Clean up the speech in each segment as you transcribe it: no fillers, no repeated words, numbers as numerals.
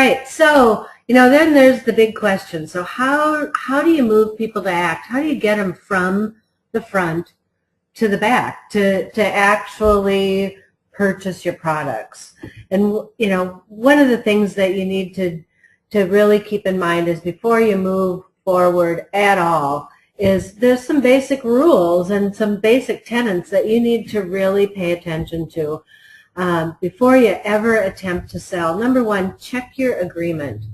right. So, then there's the big question. So how do you move people to act? How do you get them from the front to the back to actually purchase your products? And, one of the things that you need to really keep in mind is before you move forward at all is there's some basic rules and some basic tenets that you need to really pay attention to before you ever attempt to sell. Number one, check your agreement.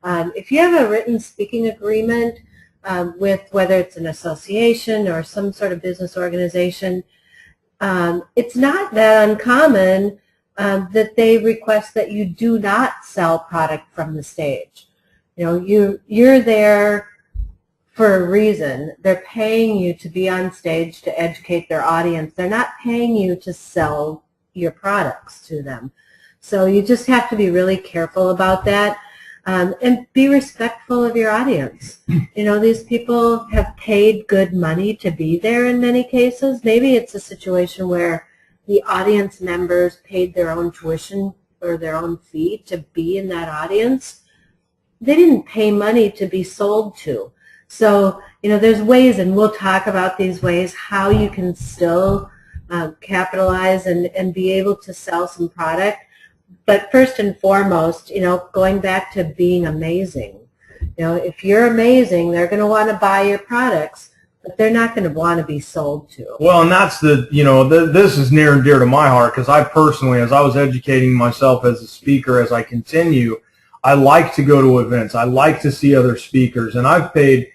If you have a written speaking agreement with whether it's an association or some sort of business organization, it's not that uncommon that they request that you do not sell product from the stage. You're there for a reason. They're paying you to be on stage to educate their audience. They're not paying you to sell your products to them. So you just have to be really careful about that and be respectful of your audience. These people have paid good money to be there in many cases. Maybe it's a situation where the audience members paid their own tuition or their own fee to be in that audience. They didn't pay money to be sold to. So, there's ways, and we'll talk about these ways, how you can still capitalize and be able to sell some product. But first and foremost, going back to being amazing. If you're amazing, they're going to want to buy your products, but they're not going to want to be sold to. Well, and that's this is near and dear to my heart because I personally, as I was educating myself as a speaker, as I continue, I like to go to events. I like to see other speakers, and I've paid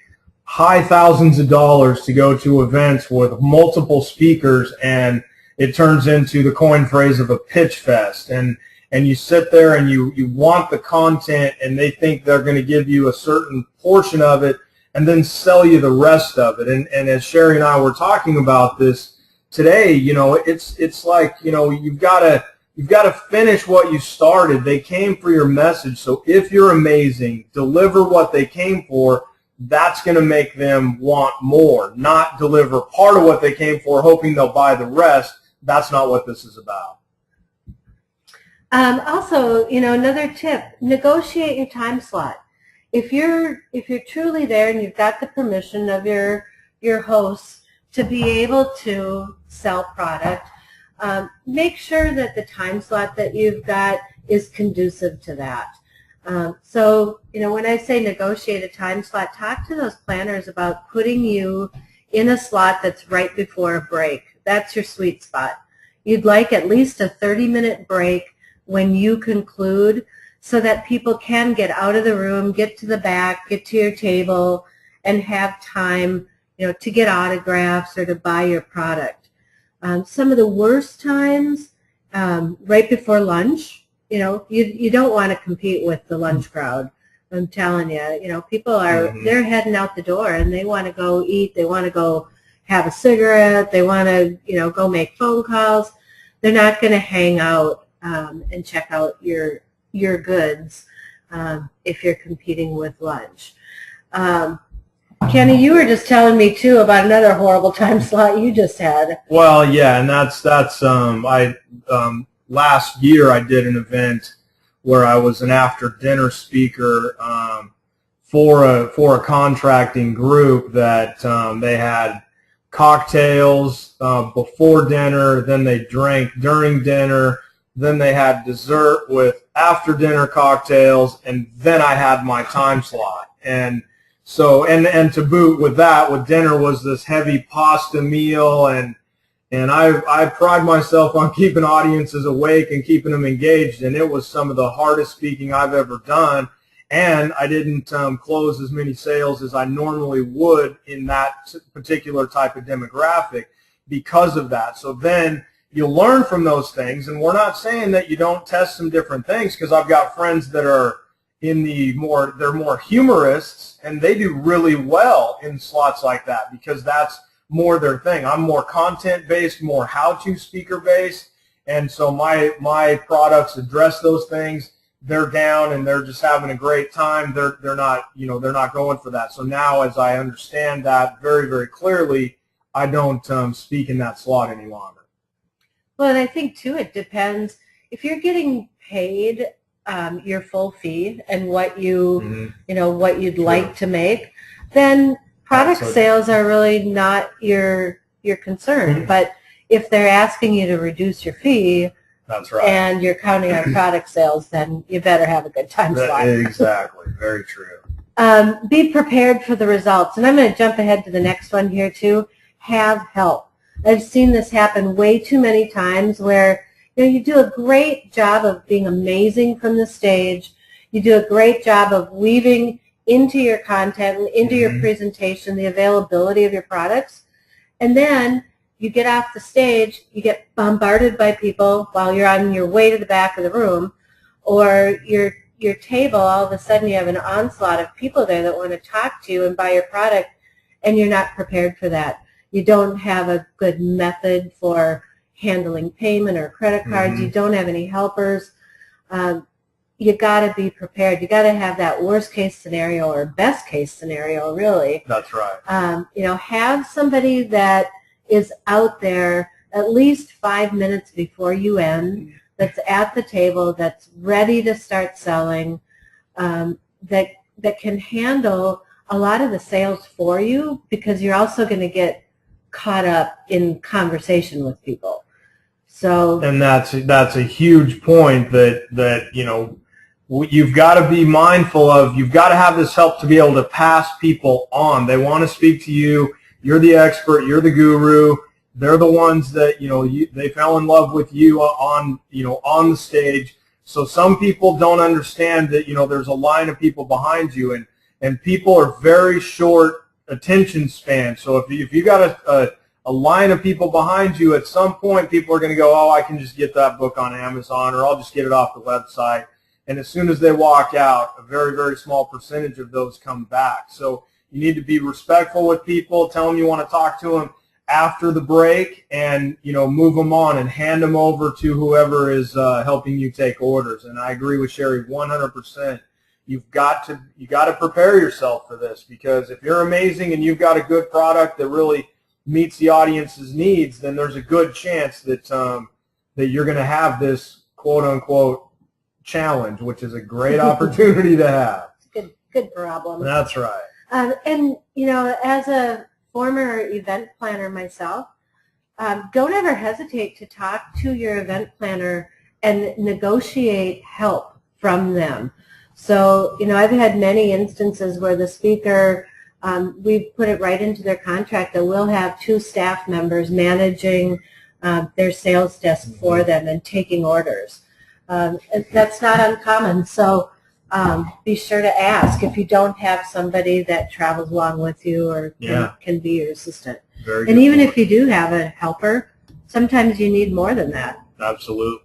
high thousands of dollars to go to events with multiple speakers, and it turns into the coin phrase of a pitch fest. And you sit there and you want the content, and they think they're going to give you a certain portion of it and then sell you the rest of it. And as Sherry and I were talking about this today, it's like, you've got to finish what you started. They came for your message. So if you're amazing, deliver what they came for. That's going to make them want more, not deliver part of what they came for, hoping they'll buy the rest. That's not what this is about. Also, another tip, negotiate your time slot. If you're truly there and you've got the permission of your hosts to be able to sell product, make sure that the time slot that you've got is conducive to that. So, when I say negotiate a time slot, talk to those planners about putting you in a slot that's right before a break. That's your sweet spot. You'd like at least a 30-minute break when you conclude so that people can get out of the room, get to the back, get to your table, and have time, to get autographs or to buy your product. Some of the worst times, right before lunch. You don't want to compete with the lunch crowd. I'm telling you, people are, they're heading out the door and they want to go eat. They want to go have a cigarette. They want to, go make phone calls. They're not going to hang out and check out your goods if you're competing with lunch. Kenny, you were just telling me too about another horrible time slot you just had. Well, yeah, and that's last year I did an event where I was an after-dinner speaker for a contracting group that they had cocktails before dinner, then they drank during dinner, then they had dessert with after-dinner cocktails, and then I had my time slot. And so, and to boot with that, with dinner was this heavy pasta meal, and I pride myself on keeping audiences awake and keeping them engaged, and it was some of the hardest speaking I've ever done, and I didn't close as many sales as I normally would in that particular type of demographic because of that. So then you learn from those things, and we're not saying that you don't test some different things, because I've got friends that are they're more humorists, and they do really well in slots like that because that's more their thing. I'm more content-based, more how-to speaker-based, and so my products address those things. They're down and they're just having a great time. They're not going for that. So now, as I understand that very, very clearly, I don't speak in that slot any longer. Well, and I think too, it depends if you're getting paid your full fee and what you, Mhm. you know, what you'd True. like to make, then product Absolutely. sales are really not your concern. Mhm. But if they're asking you to reduce your fee That's right. and you're counting on product sales, then you better have a good time slot. Exactly. Very true. Be prepared for the results. And I'm going to jump ahead to the next one here too. Have help. I've seen this happen way too many times where, you know, you do a great job of being amazing from the stage. You do a great job of weaving into your content and into your presentation the availability of your products. And then you get off the stage, you get bombarded by people while you're on your way to the back of the room, or your table, all of a sudden you have an onslaught of people there that want to talk to you and buy your product, and you're not prepared for that. You don't have a good method for handling payment or credit cards. You don't have any helpers. You got to be prepared. You got to have that worst case scenario or best case scenario, really. That's right. You know, have somebody that is out there at least 5 minutes before you end, that's at the table, that's ready to start selling, that can handle a lot of the sales for you, because you're also going to get caught up in conversation with people. So, and that's a huge point that you know, you've got to be mindful of. You've got to have this help to be able to pass people on. They want to speak to you. You're the expert. You're the guru. They're the ones that, you know, they fell in love with you on, you know, on the stage. So some people don't understand that, you know, there's a line of people behind you, and people are very short attention span. So if you got a line of people behind you, at some point people are going to go, oh, I can just get that book on Amazon, or I'll just get it off the website. And as soon as they walk out, a very, very small percentage of those come back. So you need to be respectful with people. Tell them you want to talk to them after the break, and, you know, move them on and hand them over to whoever is helping you take orders. And I agree with Sherry 100%. You got to prepare yourself for this, because if you're amazing and you've got a good product that really meets the audience's needs, then there's a good chance that that you're going to have this quote unquote challenge, which is a great opportunity to have. good problem. That's right. And, you know, as a former event planner myself, don't ever hesitate to talk to your event planner and negotiate help from them. So, you know, I've had many instances where the speaker, we've put it right into their contract that we'll have 2 staff members managing their sales desk for them and taking orders. That's not uncommon. So be sure to ask if you don't have somebody that travels along with you or can be your assistant. Very and good even point. if you do have a helper, sometimes you need more than that. Absolutely.